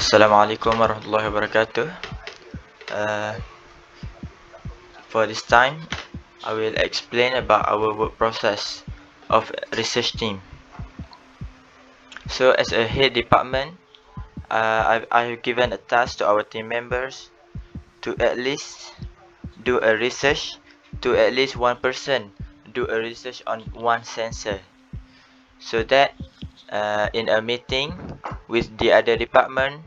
Assalamualaikum warahmatullahi wabarakatuh. Uh, for this time, I will explain about our work process of research team. So, as a head department, I have given a task to our team members to at least do a research, to at least one person do a research on one sensor, so that in a meeting with the other department,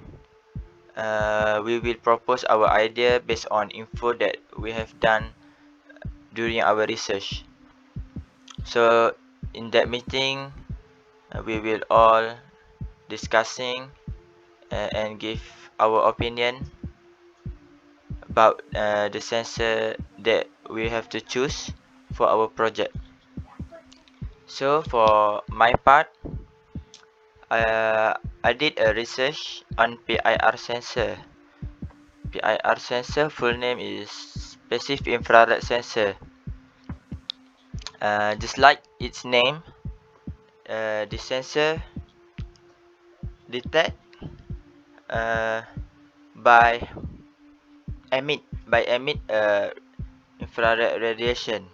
we will propose our idea based on info that we have done during our research. So in that meeting, we will all discussing and give our opinion about the sensor that we have to choose for our project. So for my part, I did a research on PIR sensor. PIR sensor full name is passive infrared sensor. Just like its name, the sensor detect uh, by emit infrared radiation.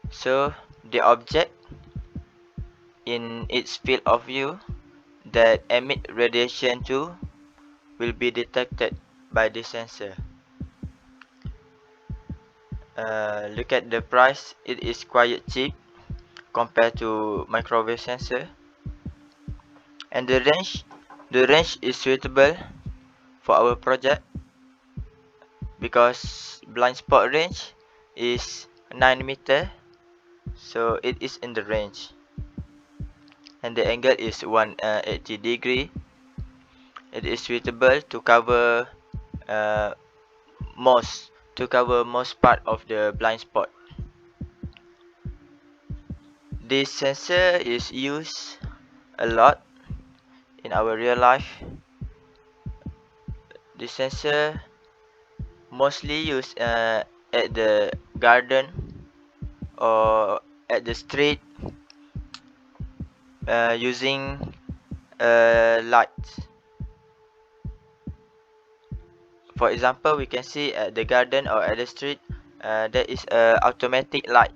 So the object in its field of view that emit radiation too will be detected by the sensor. Look at the price, it is quite cheap compared to microwave sensor, and the range is suitable for our project because blind spot range is 9 meter, so it is in the range, and the angle is 180 degree. It is suitable to cover uh, most part of the blind spot. This sensor is used a lot in our real life. This sensor mostly used at the garden or at the street using lights. For example, we can see at the garden or at the street there is a automatic light.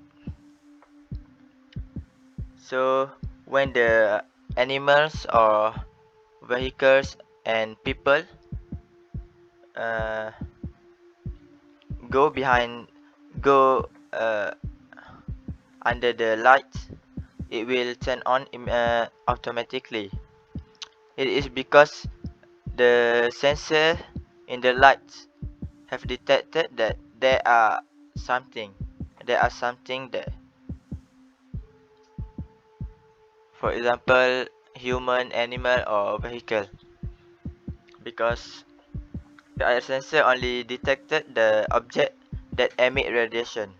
So when the animals or vehicles and people uh, go behind go under the lights, it will turn on automatically. It is because the sensor in the lights have detected that something there are something there. For example, human, animal, or vehicle. Because the air sensor only detected the object that emit radiation.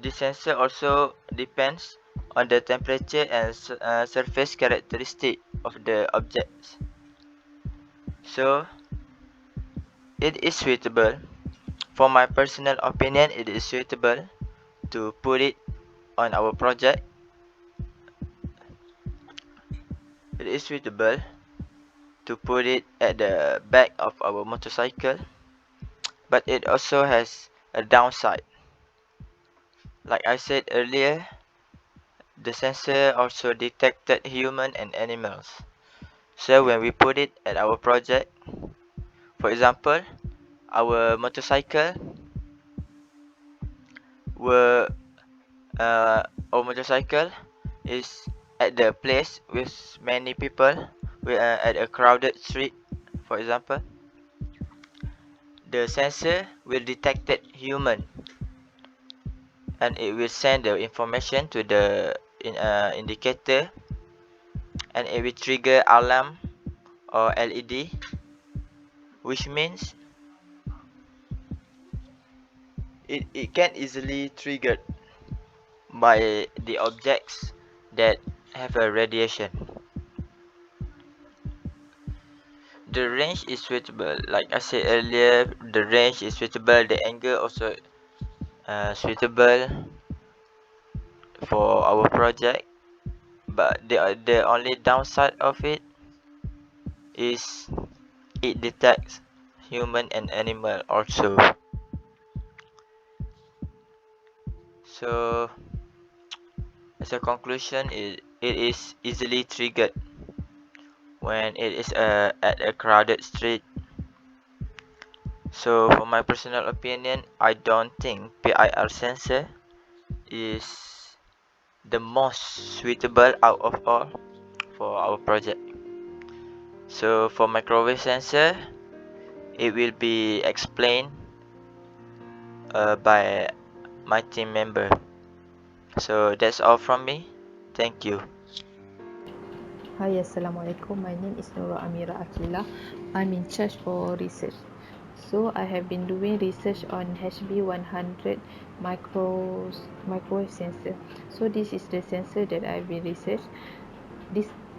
This sensor also depends on the temperature and surface characteristic of the objects. So it is suitable. For my personal opinion, it is suitable to put it on our project. It is suitable to put it at the back of our motorcycle, but it also has a downside. Like I said earlier, the sensor also detected human and animals. So when we put it at our project, for example, our motorcycle were our motorcycle is at the place with many people, we are at a crowded street, for example, the sensor will detect human and it will send the information to the indicator, and it will trigger alarm or LED, which means it can easily triggered by the objects that have a radiation. The range is suitable, like I said earlier, the range is suitable, the angle also suitable for our project, but the only downside of it is it detects human and animal also. So as a conclusion, it is easily triggered when it is at a crowded street. So for my personal opinion, I don't think PIR sensor is the most suitable out of all for our project. So for microwave sensor, it will be explained by my team member. So that's all from me. Thank you. Hi, Assalamualaikum. My name is Nura Amira Akila. I'm in charge for research. So I have been doing research on HB100 microwave sensor. So this is the sensor that I've been research.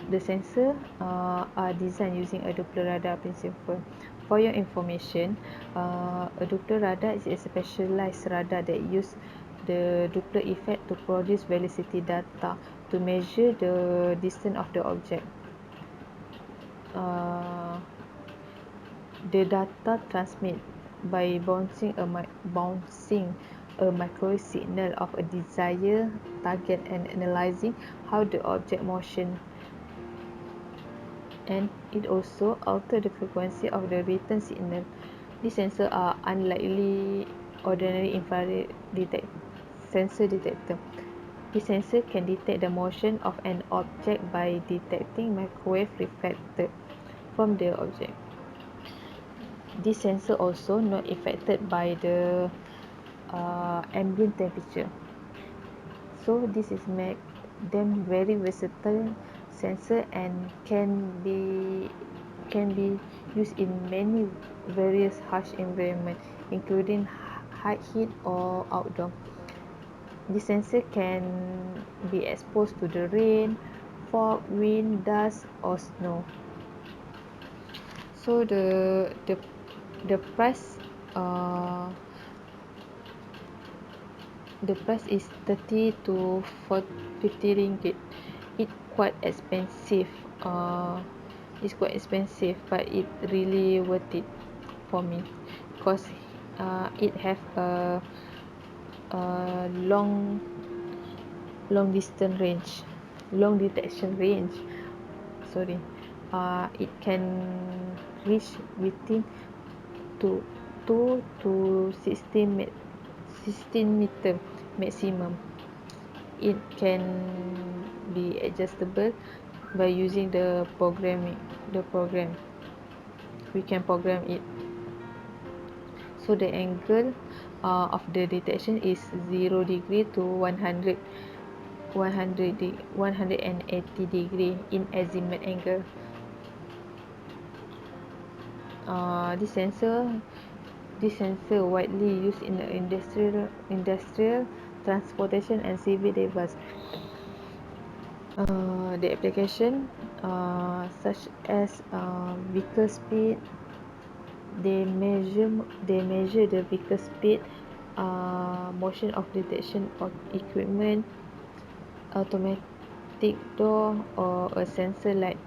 The sensor are designed using a Doppler radar principle. For your information, a Doppler radar is a specialized radar that use the Doppler effect to produce velocity data to measure the distance of the object. The data transmit by bouncing a microwave signal of a desired target and analyzing how the object motion, and it also alter the frequency of the return signal. These sensors are unlikely ordinary infrared sensor detector. This sensor can detect the motion of an object by detecting microwave reflected from the object. This sensor also not affected by the ambient temperature. So this is make them very versatile sensor and can be used in many various harsh environment, including high heat or outdoor. This sensor can be exposed to the rain, fog, wind, dust, or snow. So the price uh, the price is 30 to 50 ringgit. It quite expensive. It's quite expensive, but it really worth it for me because it have a long distance range, long detection range. Sorry, it can reach within two 2 to 16 meter maximum. It can be adjustable by using the program. We can program it. So the angle of the detection is 0 degree to 180 degree in azimuth angle. This sensor widely used in the industrial transportation and civil device. The application such as vehicle speed, they measure the vehicle speed, motion of detection of equipment, automatic door, or a sensor light.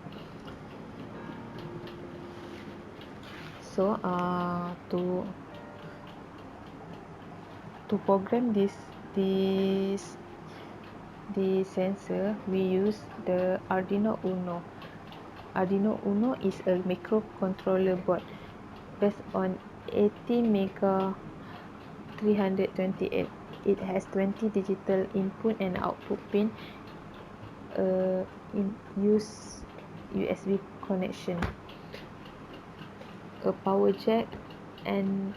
So to program this sensor, we use the Arduino Uno. Arduino Uno is a microcontroller board based on 80 Mega 328. It has 20 digital input and output pin, in use USB connection, a power jack, and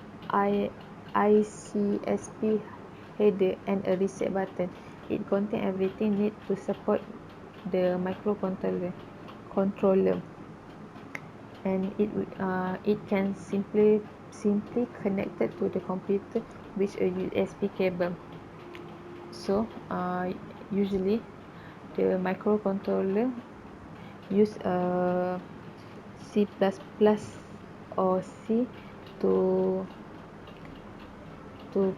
ICSP header, and a reset button. It contains everything needed to support the microcontroller, and it can simply connected to the computer with a USB cable. So usually the microcontroller use C++ or C to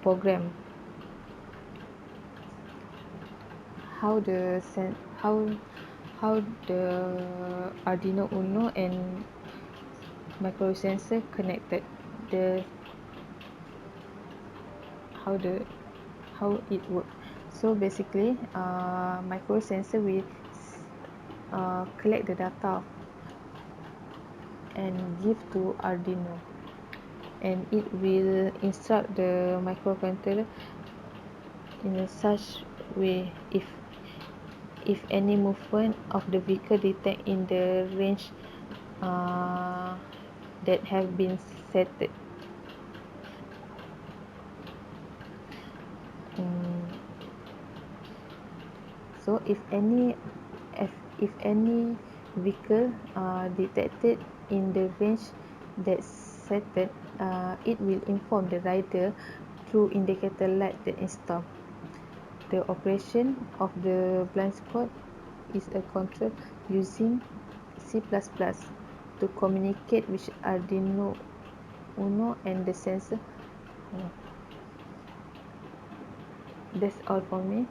program. How the how the Arduino Uno and micro sensor connected. The how the how it works. So basically, micro sensor will collect the data and give to Arduino, and it will instruct the microcontroller in a such way if any movement of the vehicle detect in the range that have been set. So if any vehicle detected in the range that's set, it will inform the rider through indicator light that installed. The operation of the blind spot is a control using C++ to communicate with Arduino Uno and the sensor. That's all for me.